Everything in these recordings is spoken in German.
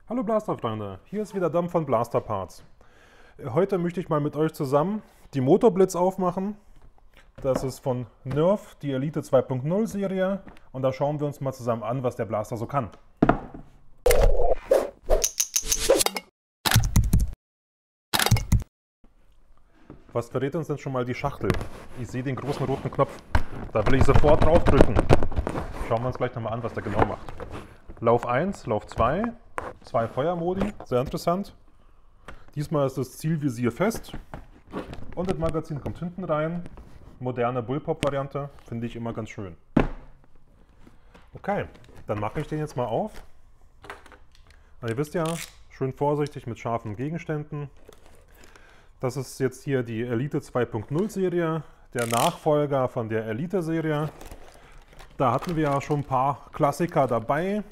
Hallo Blaster-Freunde, hier ist wieder Dom von Blaster Parts. Heute möchte ich mal mit euch zusammen die Motorblitz aufmachen. Das ist von Nerf, die Elite 2.0 Serie. Und da schauen wir uns mal zusammen an, was der Blaster so kann. Was verrät uns denn schon mal die Schachtel? Ich sehe den großen roten Knopf. Da will ich sofort drauf drücken. Schauen wir uns gleich nochmal an, was der genau macht. Lauf 1, Lauf 2, 2 Feuermodi, sehr interessant. Diesmal ist das Zielvisier fest und das Magazin kommt hinten rein. Moderne Bullpup-Variante, finde ich immer ganz schön. Okay, dann mache ich den jetzt mal auf. Und ihr wisst ja, schön vorsichtig mit scharfen Gegenständen. Das ist jetzt hier die Elite 2.0 Serie, der Nachfolger von der Elite Serie. Da hatten wir ja schon ein paar Klassiker dabei.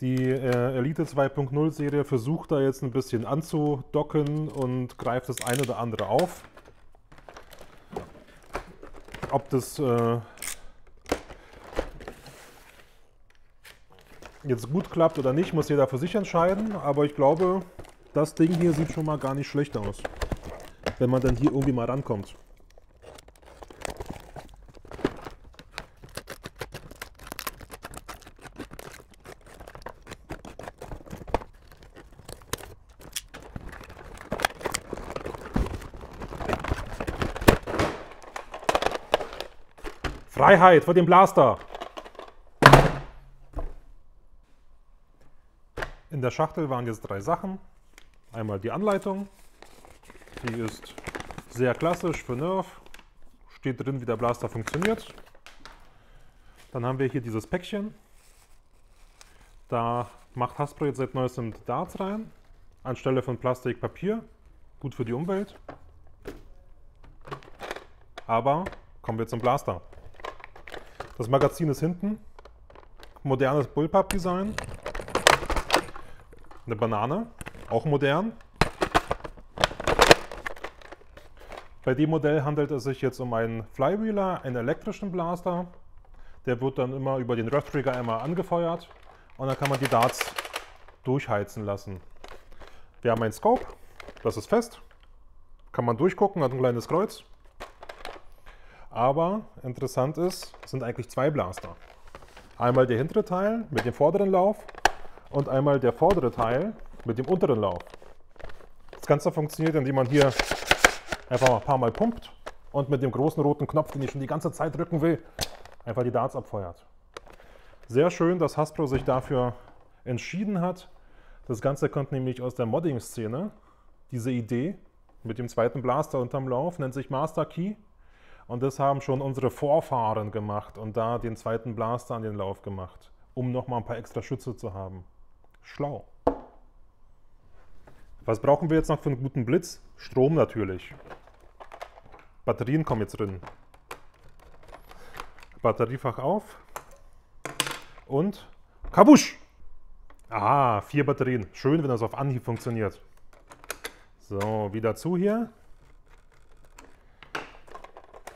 Die Elite 2.0 Serie versucht da jetzt ein bisschen anzudocken und greift das eine oder andere auf. Ob das jetzt gut klappt oder nicht, muss jeder für sich entscheiden. Aber ich glaube, das Ding hier sieht schon mal gar nicht schlecht aus, wenn man dann hier irgendwie mal rankommt. Freiheit für den Blaster! In der Schachtel waren jetzt 3 Sachen. Einmal die Anleitung. Die ist sehr klassisch für Nerf. Steht drin, wie der Blaster funktioniert. Dann haben wir hier dieses Päckchen. Da macht Hasbro jetzt seit neuestem Darts rein. Anstelle von Plastik Papier. Gut für die Umwelt. Aber kommen wir zum Blaster. Das Magazin ist hinten. Modernes Bullpup-Design. Eine Banane, auch modern. Bei dem Modell handelt es sich jetzt um einen Flywheeler, einen elektrischen Blaster. Der wird dann immer über den Rev-Trigger einmal angefeuert und dann kann man die Darts durchheizen lassen. Wir haben einen Scope, das ist fest. Kann man durchgucken, hat ein kleines Kreuz. Aber interessant ist, es sind eigentlich 2 Blaster. Einmal der hintere Teil mit dem vorderen Lauf und einmal der vordere Teil mit dem unteren Lauf. Das Ganze funktioniert, indem man hier einfach mal ein paar Mal pumpt und mit dem großen roten Knopf, den ich schon die ganze Zeit drücken will, einfach die Darts abfeuert. Sehr schön, dass Hasbro sich dafür entschieden hat. Das Ganze kommt nämlich aus der Modding-Szene. Diese Idee mit dem zweiten Blaster unterm Lauf nennt sich Master Key. Und das haben schon unsere Vorfahren gemacht und da den zweiten Blaster an den Lauf gemacht, um nochmal ein paar extra Schütze zu haben. Schlau. Was brauchen wir jetzt noch für einen guten Blitz? Strom natürlich. Batterien kommen jetzt drin. Batteriefach auf. Und Kabusch! Ah, 4 Batterien. Schön, wenn das auf Anhieb funktioniert. So, wieder zu hier.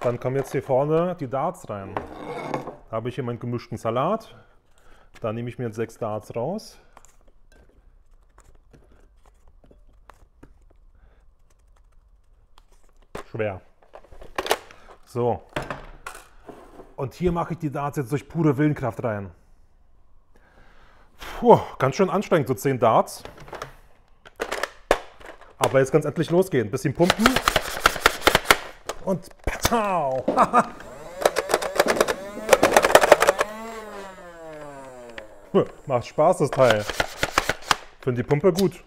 Dann kommen jetzt hier vorne die Darts rein. Da habe ich hier meinen gemischten Salat. Da nehme ich mir jetzt 6 Darts raus. Schwer. So. Und hier mache ich die Darts jetzt durch pure Willenkraft rein. Puh, ganz schön anstrengend, so 10 Darts. Aber jetzt kann es endlich losgehen. Bisschen pumpen. Und patau! Macht Spaß, das Teil. Finde die Pumpe gut.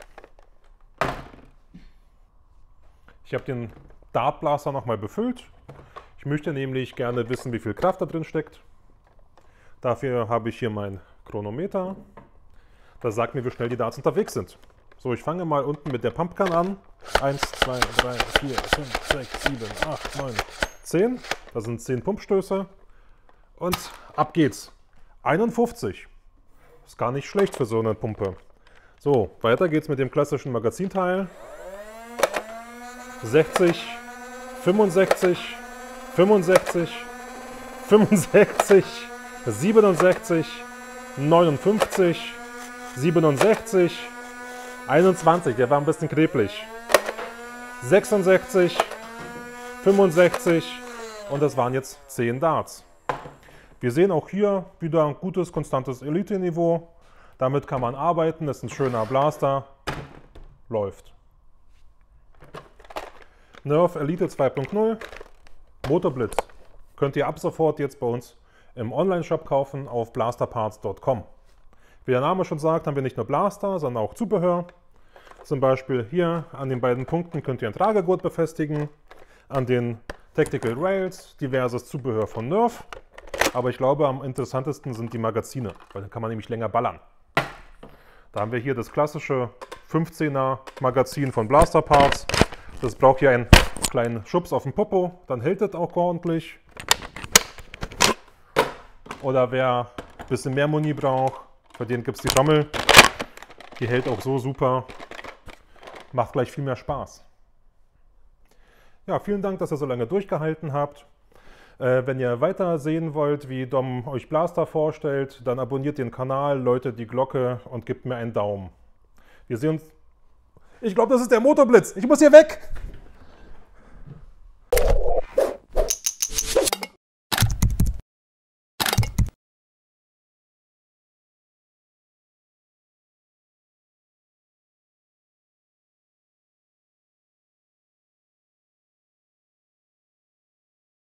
Ich habe den Dartblaster nochmal befüllt. Ich möchte nämlich gerne wissen, wie viel Kraft da drin steckt. Dafür habe ich hier mein Chronometer. Das sagt mir, wie schnell die Darts unterwegs sind. So, ich fange mal unten mit der Pumpgun an. 1, 2, 3, 4, 5, 6, 7, 8, 9, 10. Das sind 10 Pumpstöße. Und ab geht's. 51. Ist gar nicht schlecht für so eine Pumpe. So, weiter geht's mit dem klassischen Magazinteil. 60, 65, 65, 65, 67, 59, 67, 21, der war ein bisschen klebrig. 66, 65 und das waren jetzt 10 Darts. Wir sehen auch hier wieder ein gutes, konstantes Elite-Niveau. Damit kann man arbeiten, das ist ein schöner Blaster. Läuft. Nerf Elite 2.0, Motorblitz. Könnt ihr ab sofort jetzt bei uns im Online-Shop kaufen auf blasterparts.com. Wie der Name schon sagt, haben wir nicht nur Blaster, sondern auch Zubehör. Zum Beispiel hier an den beiden Punkten könnt ihr einen Tragegurt befestigen. An den Tactical Rails diverses Zubehör von Nerf. Aber ich glaube, am interessantesten sind die Magazine, weil dann kann man nämlich länger ballern. Da haben wir hier das klassische 15er Magazin von Blaster Parts. Das braucht hier einen kleinen Schubs auf den Popo, dann hält das auch ordentlich. Oder wer ein bisschen mehr Muni braucht, für den gibt es die Trommel. Die hält auch so super. Macht gleich viel mehr Spaß. Ja, vielen Dank, dass ihr so lange durchgehalten habt. Wenn ihr weiter sehen wollt, wie Dom euch Blaster vorstellt, dann abonniert den Kanal, läutet die Glocke und gebt mir einen Daumen. Wir sehen uns... Ich glaube, das ist der Motorblitz. Ich muss hier weg!